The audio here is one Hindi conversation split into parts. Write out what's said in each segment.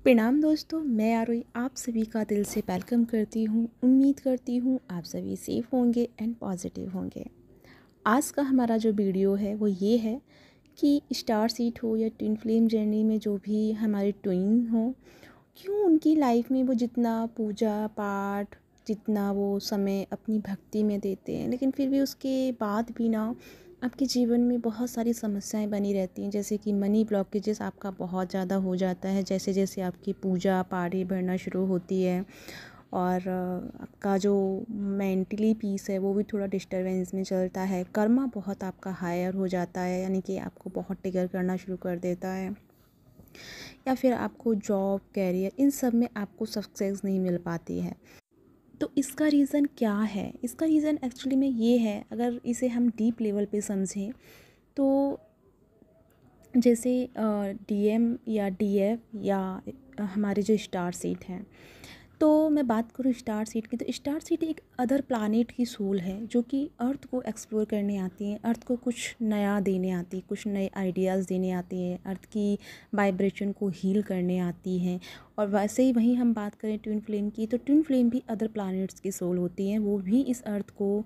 प्रणाम दोस्तों, मैं आरोही आप सभी का दिल से वेलकम करती हूँ। उम्मीद करती हूँ आप सभी सेफ होंगे एंड पॉजिटिव होंगे। आज का हमारा जो वीडियो है वो ये है कि स्टार सीड हो या ट्विन फ्लेम जर्नी में जो भी हमारे ट्विन हो, क्यों उनकी लाइफ में वो जितना पूजा पाठ, जितना वो समय अपनी भक्ति में देते हैं, लेकिन फिर भी उसके बाद भी ना आपके जीवन में बहुत सारी समस्याएं बनी रहती हैं। जैसे कि मनी ब्लॉकेजेस आपका बहुत ज़्यादा हो जाता है जैसे जैसे आपकी पूजा पाठी बढ़ना शुरू होती है, और आपका जो मेंटली पीस है वो भी थोड़ा डिस्टरबेंस में चलता है। कर्मा बहुत आपका हायर हो जाता है, यानी कि आपको बहुत ट्रिगर करना शुरू कर देता है, या फिर आपको जॉब कैरियर इन सब में आपको सक्सेस नहीं मिल पाती है। तो इसका रीज़न क्या है? इसका रीज़न एक्चुअली में ये है, अगर इसे हम डीप लेवल पे समझें तो जैसे डीएम या डीएफ या हमारे जो स्टार सीड हैं, तो मैं बात करूँ स्टार सीड की, तो स्टार सीड एक अदर प्लानेट की सोल है जो कि अर्थ को एक्सप्लोर करने आती है, अर्थ को कुछ नया देने आती है, कुछ नए आइडियाज़ देने आती है, अर्थ की वाइब्रेशन को हील करने आती हैं। और वैसे ही वहीं हम बात करें ट्विन फ्लेम की, तो ट्विन फ्लेम भी अदर प्लानेट्स की सोल होती हैं। वो भी इस अर्थ को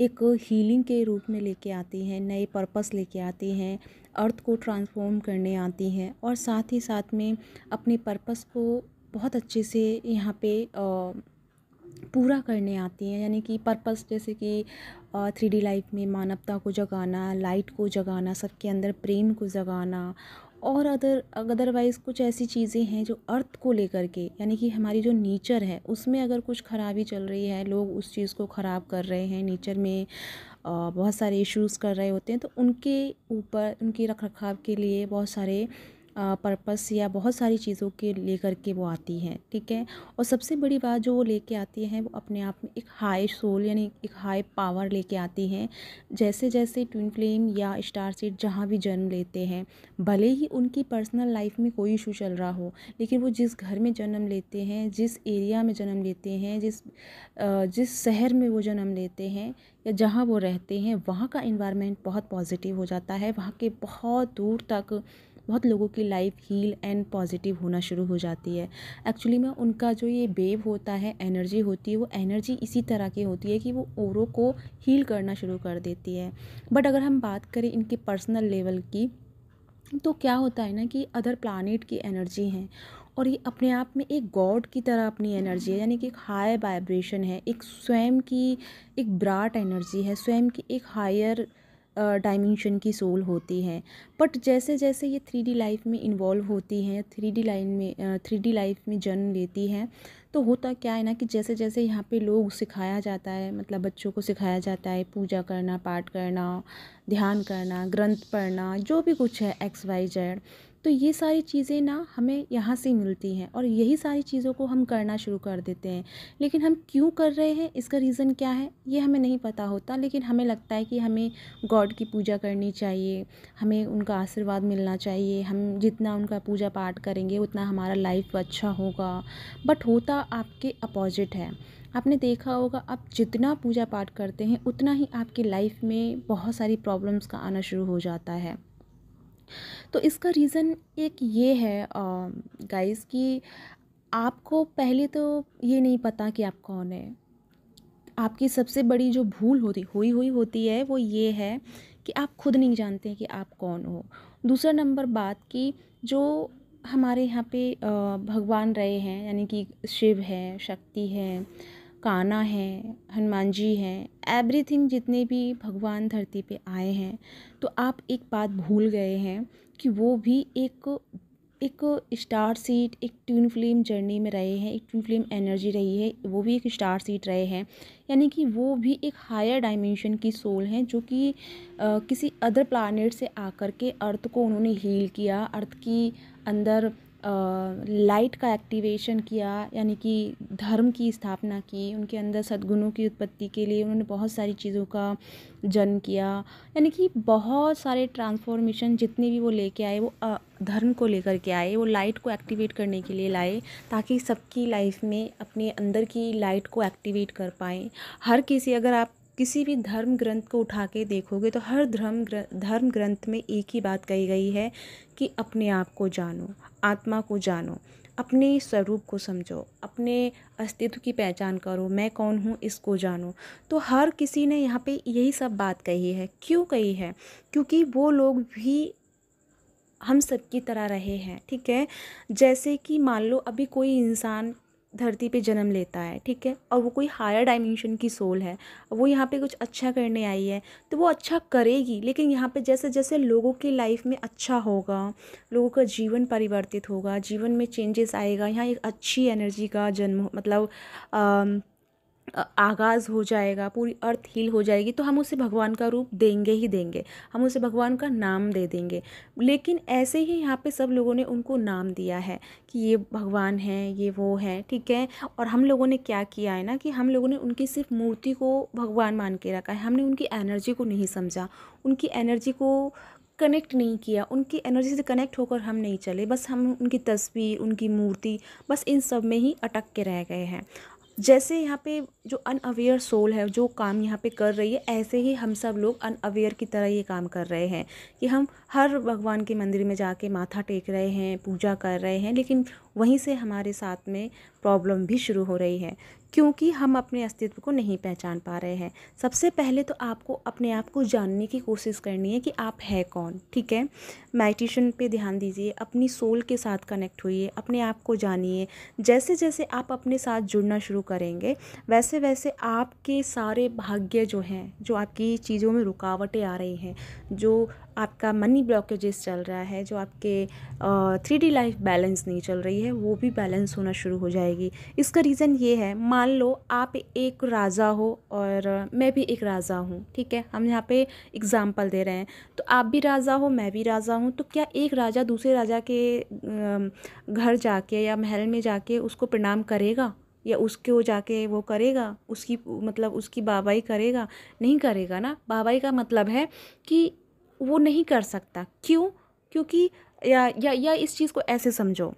एक हीलिंग के रूप में लेके आती हैं, नए पर्पस लेके आती हैं, अर्थ को ट्रांसफॉर्म करने आती हैं, और साथ ही साथ में अपने पर्पस को बहुत अच्छे से यहाँ पे पूरा करने आती हैं। यानी कि पर्पस जैसे कि 3D लाइफ में मानवता को जगाना, लाइट को जगाना, सबके अंदर प्रेम को जगाना, और अदरवाइज़ कुछ ऐसी चीज़ें हैं जो अर्थ को लेकर के, यानी कि हमारी जो नेचर है उसमें अगर कुछ खराबी चल रही है, लोग उस चीज़ को ख़राब कर रहे हैं, नेचर में बहुत सारे इश्यूज़ कर रहे होते हैं, तो उनके ऊपर उनके रख रखाव के लिए बहुत सारे पर्पस या बहुत सारी चीज़ों के लेकर के वो आती हैं, ठीक है। और सबसे बड़ी बात जो वो लेके आती हैं वो अपने आप में एक हाई सोल यानी एक हाई पावर लेके आती हैं। जैसे जैसे ट्विन फ्लेम या स्टार सीड जहाँ भी जन्म लेते हैं, भले ही उनकी पर्सनल लाइफ में कोई इशू चल रहा हो, लेकिन वो जिस घर में जन्म लेते हैं, जिस एरिया में जन्म लेते हैं, जिस शहर में वो जन्म लेते हैं या जहाँ वो रहते हैं, वहाँ का इन्वायरमेंट बहुत पॉजिटिव हो जाता है। वहाँ के बहुत दूर तक बहुत लोगों की लाइफ हील एंड पॉजिटिव होना शुरू हो जाती है। एक्चुअली में उनका जो ये वेव होता है, एनर्जी होती है, वो एनर्जी इसी तरह की होती है कि वो औरों को हील करना शुरू कर देती है। बट अगर हम बात करें इनके पर्सनल लेवल की, तो क्या होता है ना कि अदर प्लानेट की एनर्जी हैं, और ये अपने आप में एक गॉड की तरह अपनी एनर्जी है, यानी कि एक हाई वाइब्रेशन है, एक स्वयं की एक ब्राट एनर्जी है, स्वयं की एक हायर डायमेंशन की सोल होती हैं। बट जैसे जैसे ये 3D लाइफ में इन्वॉल्व होती हैं, 3D लाइफ में जन्म लेती हैं, तो होता क्या है ना कि जैसे जैसे यहाँ पे लोग सिखाया जाता है, मतलब बच्चों को सिखाया जाता है पूजा करना, पाठ करना, ध्यान करना, ग्रंथ पढ़ना, जो भी कुछ है XYZ, तो ये सारी चीज़ें ना हमें यहाँ से मिलती हैं, और यही सारी चीज़ों को हम करना शुरू कर देते हैं। लेकिन हम क्यों कर रहे हैं, इसका रीज़न क्या है, ये हमें नहीं पता होता, लेकिन हमें लगता है कि हमें गॉड की पूजा करनी चाहिए, हमें उनका आशीर्वाद मिलना चाहिए, हम जितना उनका पूजा पाठ करेंगे उतना हमारा लाइफ अच्छा होगा। बट होता आपके अपोजिट है। आपने देखा होगा, आप जितना पूजा पाठ करते हैं उतना ही आपकी लाइफ में बहुत सारी प्रॉब्लम्स का आना शुरू हो जाता है। तो इसका रीज़न एक ये है गाइस, कि आपको पहले तो ये नहीं पता कि आप कौन है। आपकी सबसे बड़ी जो भूल हुई होती है वो ये है कि आप खुद नहीं जानते कि आप कौन हो। दूसरा नंबर बात कि जो हमारे यहाँ पे भगवान रहे हैं, यानी कि शिव है, शक्ति है, कान्हा है, हनुमान जी हैं, एवरीथिंग, जितने भी भगवान धरती पे आए हैं, तो आप एक बात भूल गए हैं कि वो भी एक एक स्टार सीड, एक ट्विन फ्लेम जर्नी में रहे हैं, एक ट्विन फ्लेम एनर्जी रही है, वो भी एक स्टार सीड रहे हैं। यानी कि वो भी एक हायर डायमेंशन की सोल हैं जो कि किसी अदर प्लानेट से आकर के अर्थ को उन्होंने हील किया, अर्थ की अंदर लाइट का एक्टिवेशन किया, यानी कि धर्म की स्थापना की, उनके अंदर सद्गुणों की उत्पत्ति के लिए उन्होंने बहुत सारी चीज़ों का जन्म किया। यानी कि बहुत सारे ट्रांसफॉर्मेशन जितने भी वो लेके आए, वो धर्म को लेकर के आए, वो लाइट को एक्टिवेट करने के लिए लाए, ताकि सबकी लाइफ में अपने अंदर की लाइट को एक्टिवेट कर पाएँ। हर किसी, अगर आप किसी भी धर्म ग्रंथ को उठा के देखोगे तो हर धर्म ग्रंथ में एक ही बात कही गई है कि अपने आप को जानो, आत्मा को जानो। अपने स्वरूप को समझो, अपने अस्तित्व की पहचान करो, मैं कौन हूँ इसको जानो। तो हर किसी ने यहाँ पे यही सब बात कही है। क्यों कही है? क्योंकि वो लोग भी हम सब की तरह रहे हैं, ठीक है। जैसे कि मान लो अभी कोई इंसान धरती पे जन्म लेता है, ठीक है, और वो कोई हायर डायमेंशन की सोल है, वो यहाँ पे कुछ अच्छा करने आई है, तो वो अच्छा करेगी। लेकिन यहाँ पे जैसे जैसे लोगों की लाइफ में अच्छा होगा, लोगों का जीवन परिवर्तित होगा, जीवन में चेंजेस आएगा, यहाँ एक अच्छी एनर्जी का जन्म मतलब आगाज़ हो जाएगा, पूरी अर्थ हील हो जाएगी, तो हम उसे भगवान का रूप देंगे ही देंगे, हम उसे भगवान का नाम दे देंगे। लेकिन ऐसे ही यहाँ पे सब लोगों ने उनको नाम दिया है कि ये भगवान हैं, ये वो हैं, ठीक है। और हम लोगों ने क्या किया है ना कि हम लोगों ने उनकी सिर्फ मूर्ति को भगवान मान के रखा है, हमने उनकी एनर्जी को नहीं समझा, उनकी एनर्जी को कनेक्ट नहीं किया, उनकी एनर्जी से कनेक्ट होकर हम नहीं चले, बस हम उनकी तस्वीर, उनकी मूर्ति, बस इन सब में ही अटक के रह गए हैं। जैसे यहाँ पे जो अनअवेयर सोल है जो काम यहाँ पे कर रही है, ऐसे ही हम सब लोग अनअवेयर की तरह ये काम कर रहे हैं कि हम हर भगवान के मंदिर में जाके माथा टेक रहे हैं, पूजा कर रहे हैं, लेकिन वहीं से हमारे साथ में प्रॉब्लम भी शुरू हो रही है, क्योंकि हम अपने अस्तित्व को नहीं पहचान पा रहे हैं। सबसे पहले तो आपको अपने आप को जानने की कोशिश करनी है कि आप है कौन, ठीक है। मेडिटेशन पे ध्यान दीजिए, अपनी सोल के साथ कनेक्ट होइए, अपने आप को जानिए। जैसे जैसे आप अपने साथ जुड़ना शुरू करेंगे, वैसे वैसे आपके सारे भाग्य जो हैं, जो आपकी चीज़ों में रुकावटें आ रही हैं, जो आपका मनी ब्लॉकेजेस चल रहा है, जो आपके 3D लाइफ बैलेंस नहीं चल रही है, वो भी बैलेंस होना शुरू हो जाएगी। इसका रीज़न ये है, मान लो आप एक राजा हो और मैं भी एक राजा हूँ, ठीक है, हम यहाँ पे एग्जाम्पल दे रहे हैं। तो आप भी राजा हो, मैं भी राजा हूँ, तो क्या एक राजा दूसरे राजा के घर जाके या महल में जाके उसको प्रणाम करेगा, या उसको जाके वो करेगा, उसकी मतलब उसकी बाबाई करेगा? नहीं करेगा ना। बाबाई का मतलब है कि वो नहीं कर सकता। क्यों? क्योंकि या इस चीज़ को ऐसे समझो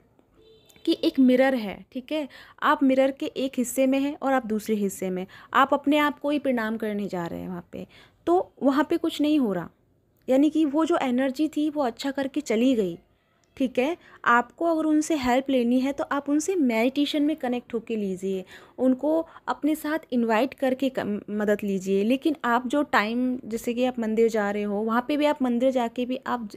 कि एक मिरर है, ठीक है, आप मिरर के एक हिस्से में हैं और आप दूसरे हिस्से में, आप अपने आप को ही प्रणाम करने जा रहे हैं वहाँ पे, तो वहाँ पे कुछ नहीं हो रहा, यानी कि वो जो एनर्जी थी वो अच्छा करके चली गई, ठीक है। आपको अगर उनसे हेल्प लेनी है तो आप उनसे मेडिटेशन में कनेक्ट होके लीजिए, उनको अपने साथ इनवाइट करके मदद लीजिए। लेकिन आप जो टाइम, जैसे कि आप मंदिर जा रहे हो, वहाँ पे भी आप मंदिर जाके भी आप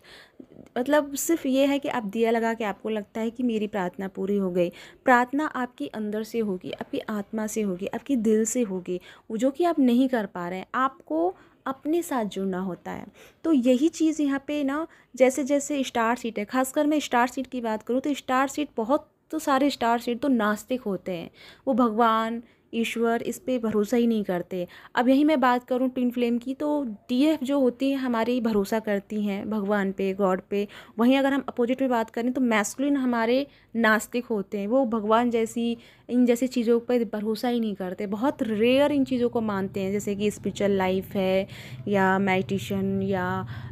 मतलब सिर्फ ये है कि आप दिया लगा के आपको लगता है कि मेरी प्रार्थना पूरी हो गई। प्रार्थना आपकी अंदर से होगी, आपकी आत्मा से होगी, आपकी दिल से होगी, वो जो कि आप नहीं कर पा रहे हैं। आपको अपने साथ जुड़ना होता है। तो यही चीज़ यहाँ पे ना, जैसे जैसे स्टार सीड है, खासकर मैं स्टार सीड की बात करूँ तो स्टार सीड बहुत, तो सारे स्टार सीड तो नास्तिक होते हैं, वो भगवान ईश्वर इस पे भरोसा ही नहीं करते। अब यही मैं बात करूँ ट्विन फ्लेम की, तो डीएफ जो होती हैं हमारी भरोसा करती हैं भगवान पे, गॉड पे। वहीं अगर हम अपोजिट में बात करें तो मैस्कुलिन हमारे नास्तिक होते हैं, वो भगवान जैसी इन जैसी चीज़ों पर भरोसा ही नहीं करते, बहुत रेयर इन चीज़ों को मानते हैं, जैसे कि स्पिरिचुअल लाइफ है, या मेडिटेशन, या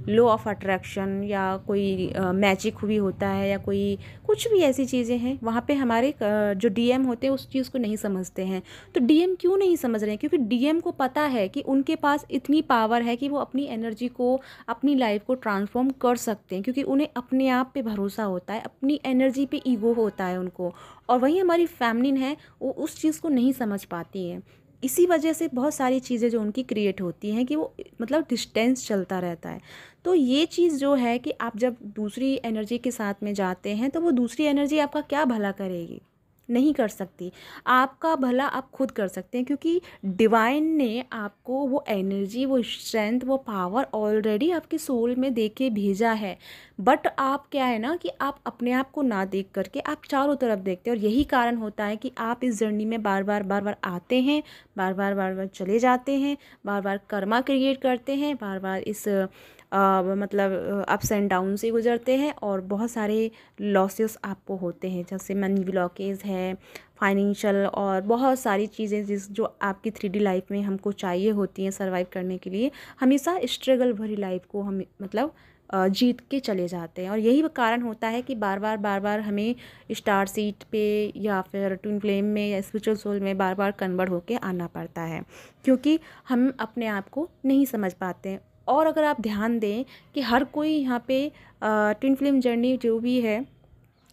लॉ ऑफ अट्रैक्शन, या कोई मैजिक भी होता है, या कोई कुछ भी ऐसी चीज़ें हैं। वहाँ पे हमारे जो डीएम होते हैं उस चीज़ को नहीं समझते हैं। तो डीएम क्यों नहीं समझ रहे हैं? क्योंकि डीएम को पता है कि उनके पास इतनी पावर है कि वो अपनी एनर्जी को, अपनी लाइफ को ट्रांसफॉर्म कर सकते हैं, क्योंकि उन्हें अपने आप पे भरोसा होता है, अपनी एनर्जी पे ईगो होता है उनको। और वहीं हमारी फैमिलिन है, वो उस चीज़ को नहीं समझ पाती है। इसी वजह से बहुत सारी चीज़ें जो उनकी क्रिएट होती हैं कि वो मतलब डिस्टेंस चलता रहता है। तो ये चीज़ जो है कि आप जब दूसरी एनर्जी के साथ में जाते हैं तो वो दूसरी एनर्जी आपका क्या भला करेगी? नहीं कर सकती। आपका भला आप खुद कर सकते हैं, क्योंकि डिवाइन ने आपको वो एनर्जी, वो स्ट्रेंथ, वो पावर ऑलरेडी आपके सोल में दे के भेजा है। बट आप क्या है ना कि आप अपने आप को ना देख करके आप चारों तरफ देखते हैं, और यही कारण होता है कि आप इस जर्नी में बार बार आते हैं, बार बार चले जाते हैं, बार बार कर्मा क्रिएट करते हैं, बार बार इस मतलब अप्स एंड डाउन से गुजरते हैं, और बहुत सारे लॉसेस आपको होते हैं, जैसे मनी ब्लॉकेज है, फाइनेंशियल, और बहुत सारी चीज़ें जो आपकी 3D लाइफ में हमको चाहिए होती हैं सर्वाइव करने के लिए। हमेशा स्ट्रगल भरी लाइफ को हम मतलब जीत के चले जाते हैं, और यही कारण होता है कि बार बार हमें स्टार सीट पे या फिर ट्विन फ्लेम में या स्पिरिचुअल सोल में बार बार कन्वर्ट होके आना पड़ता है, क्योंकि हम अपने आप को नहीं समझ पाते हैं। और अगर आप ध्यान दें कि हर कोई यहाँ पे ट्विन फ्लेम जर्नी जो भी है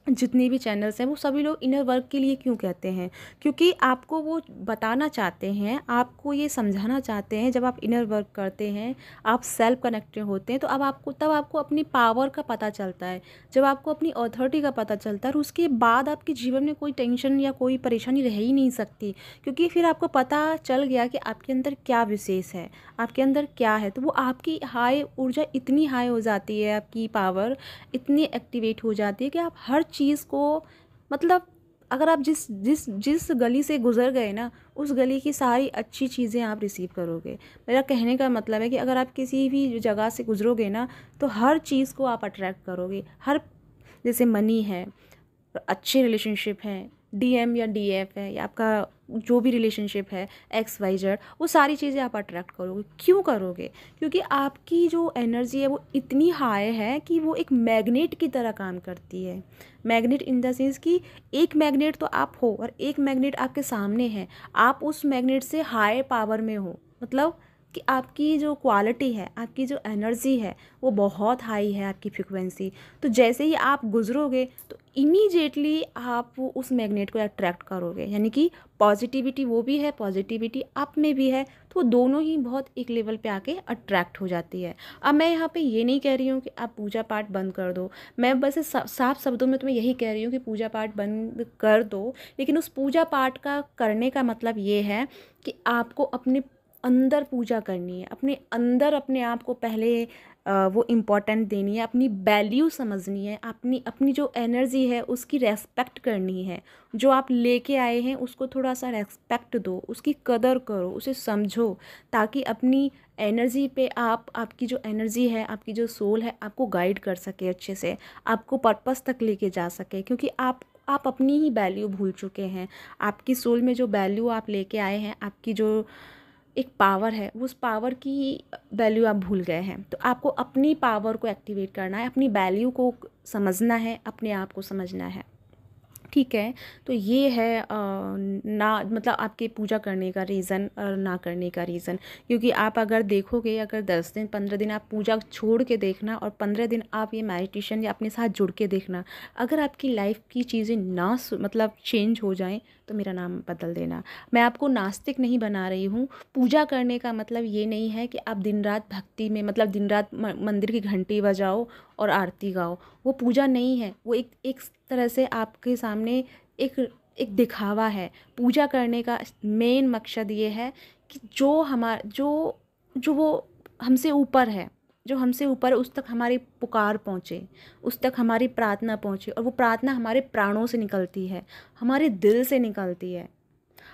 जितने भी चैनल्स हैं वो सभी लोग इनर वर्क के लिए क्यों कहते हैं? क्योंकि आपको वो बताना चाहते हैं, आपको ये समझाना चाहते हैं, जब आप इनर वर्क करते हैं, आप सेल्फ कनेक्टेड होते हैं, तो अब आपको तब आपको अपनी पावर का पता चलता है, जब आपको अपनी अथॉरिटी का पता चलता है, और उसके बाद आपके जीवन में कोई टेंशन या कोई परेशानी रह ही नहीं सकती, क्योंकि फिर आपको पता चल गया कि आपके अंदर क्या विशेष है, आपके अंदर क्या है। तो वो आपकी हाई ऊर्जा इतनी हाई हो जाती है, आपकी पावर इतनी एक्टिवेट हो जाती है कि आप हर चीज़ को, मतलब अगर आप जिस जिस जिस गली से गुजर गए ना, उस गली की सारी अच्छी चीज़ें आप रिसीव करोगे। मेरा कहने का मतलब है कि अगर आप किसी भी जगह से गुजरोगे ना, तो हर चीज़ को आप अट्रैक्ट करोगे। हर, जैसे मनी है, अच्छे रिलेशनशिप हैं, डीएम या डीएफ है, या आपका जो भी रिलेशनशिप है, एक्स वाई जेड, वो सारी चीज़ें आप अट्रैक्ट करोगे। क्यों करोगे? क्योंकि आपकी जो एनर्जी है वो इतनी हाई है कि वो एक मैग्नेट की तरह काम करती है। मैग्नेट इन द सेंस कि एक मैग्नेट तो आप हो और एक मैग्नेट आपके सामने है, आप उस मैग्नेट से हाई पावर में हो, मतलब कि आपकी जो क्वालिटी है, आपकी जो एनर्जी है, वो बहुत हाई है, आपकी फ्रिक्वेंसी। तो जैसे ही आप गुजरोगे तो इमीडिएटली आप वो उस मैग्नेट को अट्रैक्ट करोगे, यानी कि पॉजिटिविटी वो भी है, पॉजिटिविटी आप में भी है, तो वो दोनों ही बहुत एक लेवल पे आके अट्रैक्ट हो जाती है। अब मैं यहाँ पे ये नहीं कह रही हूँ कि आप पूजा पाठ बंद कर दो, मैं बस साफ शब्दों में तुम्हें यही कह रही हूँ कि पूजा पाठ बंद कर दो, लेकिन उस पूजा पाठ का करने का मतलब ये है कि आपको अपने अंदर पूजा करनी है, अपने अंदर अपने आप को पहले वो इम्पोर्टेंट देनी है, अपनी वैल्यू समझनी है, अपनी अपनी जो एनर्जी है उसकी रेस्पेक्ट करनी है। जो आप लेके आए हैं उसको थोड़ा सा रेस्पेक्ट दो, उसकी कदर करो, उसे समझो, ताकि अपनी एनर्जी पे आपकी जो एनर्जी है, आपकी जो सोल है, आपको गाइड कर सके अच्छे से, आपको पर्पस तक लेके जा सके। क्योंकि आप अपनी ही वैल्यू भूल चुके हैं। आपकी सोल में जो वैल्यू आप लेके आए हैं, आपकी जो एक पावर है, उस पावर की वैल्यू आप भूल गए हैं। तो आपको अपनी पावर को एक्टिवेट करना है, अपनी वैल्यू को समझना है, अपने आप को समझना है। ठीक है, तो ये है ना, मतलब आपके पूजा करने का रीज़न और ना करने का रीज़न। क्योंकि आप अगर देखोगे, अगर 10 दिन 15 दिन आप पूजा छोड़ के देखना, और 15 दिन आप ये मेडिटेशन या अपने साथ जुड़ के देखना, अगर आपकी लाइफ की चीज़ें ना मतलब चेंज हो जाएं, तो मेरा नाम बदल देना। मैं आपको नास्तिक नहीं बना रही हूँ। पूजा करने का मतलब ये नहीं है कि आप दिन रात भक्ति में, मतलब दिन रात मंदिर की घंटी बजाओ और आरती गाओ, वो पूजा नहीं है। वो एक एक तरह से आपके सामने एक एक दिखावा है। पूजा करने का मेन मकसद ये है कि जो वो हमसे ऊपर है, जो हमसे ऊपर है, उस तक हमारी पुकार पहुँचे, उस तक हमारी प्रार्थना पहुँचे, और वो प्रार्थना हमारे प्राणों से निकलती है, हमारे दिल से निकलती है।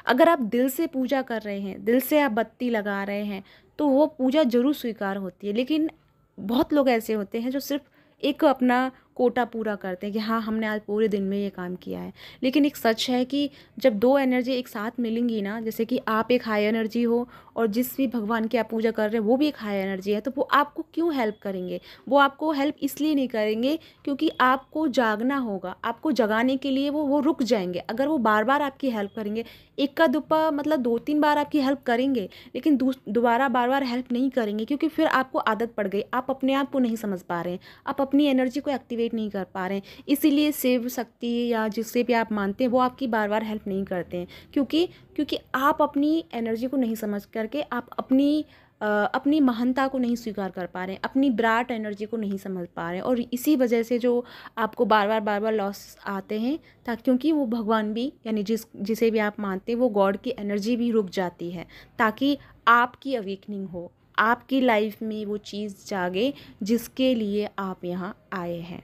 अगर आप दिल से पूजा कर रहे हैं, दिल से आप बत्ती लगा रहे हैं, तो वो पूजा ज़रूर स्वीकार होती है। लेकिन बहुत लोग ऐसे होते हैं जो सिर्फ एक अपना कोटा पूरा करते हैं कि हाँ, हमने आज पूरे दिन में ये काम किया है। लेकिन एक सच है कि जब दो एनर्जी एक साथ मिलेंगी ना, जैसे कि आप एक हाई एनर्जी हो और जिस भी भगवान की आप पूजा कर रहे हैं वो भी एक हाई एनर्जी है, तो वो आपको क्यों हेल्प करेंगे? वो आपको हेल्प इसलिए नहीं करेंगे क्योंकि आपको जागना होगा, आपको जगाने के लिए वो रुक जाएंगे। अगर वो बार बार आपकी हेल्प करेंगे, एक का दुप्पा मतलब 2-3 बार आपकी हेल्प करेंगे, लेकिन दोबारा बार बार हेल्प नहीं करेंगे, क्योंकि फिर आपको आदत पड़ गई, आप अपने आप को नहीं समझ पा रहे हैं, आप अपनी एनर्जी को एक्टिवेट नहीं कर पा रहे हैं। इसीलिए शिव शक्ति या जिससे भी आप मानते हैं वो आपकी बार बार हेल्प नहीं करते हैं, क्योंकि आप अपनी एनर्जी को नहीं समझ करके आप अपनी महानता को नहीं स्वीकार कर पा रहे हैं, अपनी ब्राट एनर्जी को नहीं समझ पा रहे हैं, और इसी वजह से जो आपको बार बार लॉस आते हैं, क्योंकि वो भगवान भी, यानी जिसे भी आप मानते हैं, वो गॉड की एनर्जी भी रुक जाती है, ताकि आपकी अवेकनिंग हो, आपकी लाइफ में वो चीज़ जागे जिसके लिए आप यहाँ आए हैं।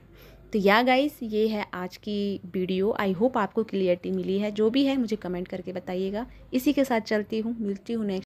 तो या गाइस, ये है आज की वीडियो। आई होप आपको क्लियरिटी मिली है। जो भी है मुझे कमेंट करके बताइएगा। इसी के साथ चलती हूँ, मिलती हूँ नेक्स्ट